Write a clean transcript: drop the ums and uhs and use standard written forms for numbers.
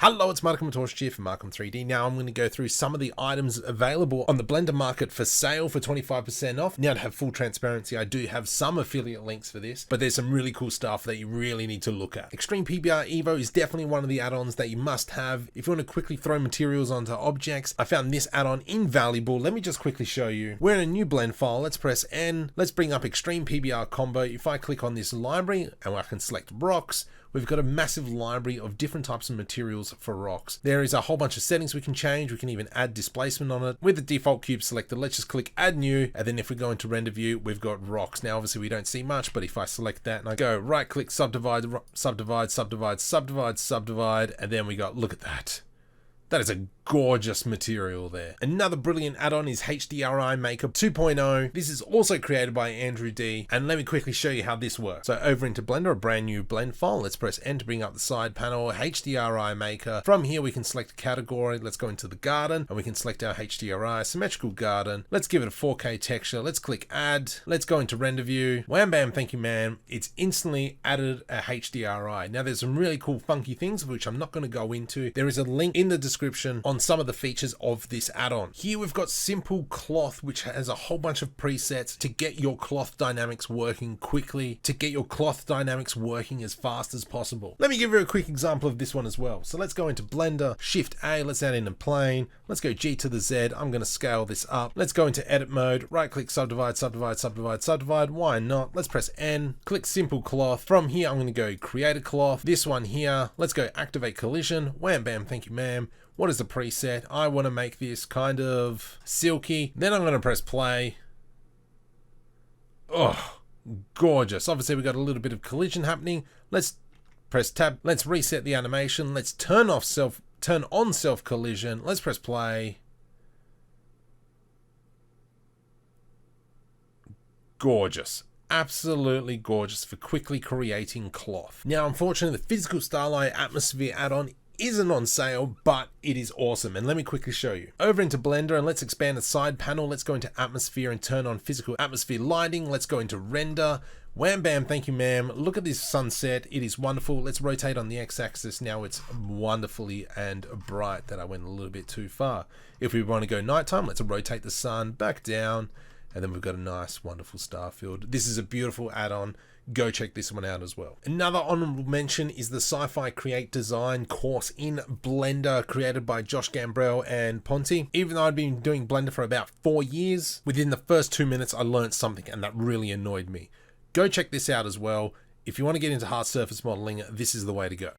Hello, it's Markham here from Markham 3D. Now I'm going to go through some of the items available on the Blender market for sale for 25% off. Now, to have full transparency, I do have some affiliate links for this, but there's some really cool stuff that you really need to look at. Extreme PBR Evo is definitely one of the add-ons that you must have if you want to quickly throw materials onto objects. I found this add-on invaluable. Let me just quickly show you. We're in a new blend file. Let's press N. Let's bring up Extreme PBR Combo. If I click on this library and I can select rocks, we've got a massive library of different types of materials for rocks. There is a whole bunch of settings we can change. We can even add displacement on it. With the default cube selected, let's just click add new. And then if we go into render view, we've got rocks. Now, obviously we don't see much, but if I select that and I go right click, subdivide, subdivide, subdivide, subdivide, subdivide, and then we got, look at that. That is a gorgeous material there. Another brilliant add-on is HDRI Makeup 2.0. This is also created by Andrew D. And let me quickly show you how this works. So over into Blender, a brand new blend file. Let's press N to bring up the side panel, HDRI Maker. From here, we can select a category. Let's go into the garden and we can select our HDRI symmetrical garden. Let's give it a 4K texture. Let's click add. Let's go into render view. Wham bam, thank you ma'am. It's instantly added a HDRI. Now there's some really cool funky things which I'm not going to go into. There is a link in the description on some of the features of this add-on. Here we've got simple cloth, which has a whole bunch of presets to get your cloth dynamics working quickly, to get your cloth dynamics working as fast as possible. Let me give you a quick example of this one as well. So let's go into Blender, Shift A, let's add in a plane. Let's go G to the Z. I'm going to scale this up. Let's go into edit mode, right click, subdivide, subdivide, subdivide, subdivide. Why not? Let's press N, click simple cloth. From here, I'm going to go create a cloth. This one here, let's go activate collision. Wham bam, thank you ma'am. What is the preset? I want to make this kind of silky. Then I'm going to press play. Oh, gorgeous. Obviously, we got a little bit of collision happening. Let's press tab. Let's reset the animation. Let's turn on self collision. Let's press play. Gorgeous. Absolutely gorgeous for quickly creating cloth. Now, unfortunately, the physical Starlight atmosphere add-on isn't on sale, but it is awesome. And let me quickly show you. Over into Blender and let's expand the side panel. Let's go into atmosphere and turn on physical atmosphere lighting. Let's go into render. Wham bam, thank you ma'am. Look at this sunset. It is wonderful. Let's rotate on the x-axis. Now it's wonderfully and bright. That I went a little bit too far. If we want to go nighttime, let's rotate the sun back down. And then we've got a nice, wonderful star field. This is a beautiful add-on. Go check this one out as well. Another honorable mention is the SciFi Create Design course in Blender created by Josh Gambrell and Ponty. Even though I'd been doing Blender for about 4 years, within the first 2 minutes I learned something and that really annoyed me. Go check this out as well. If you want to get into hard surface modeling, this is the way to go.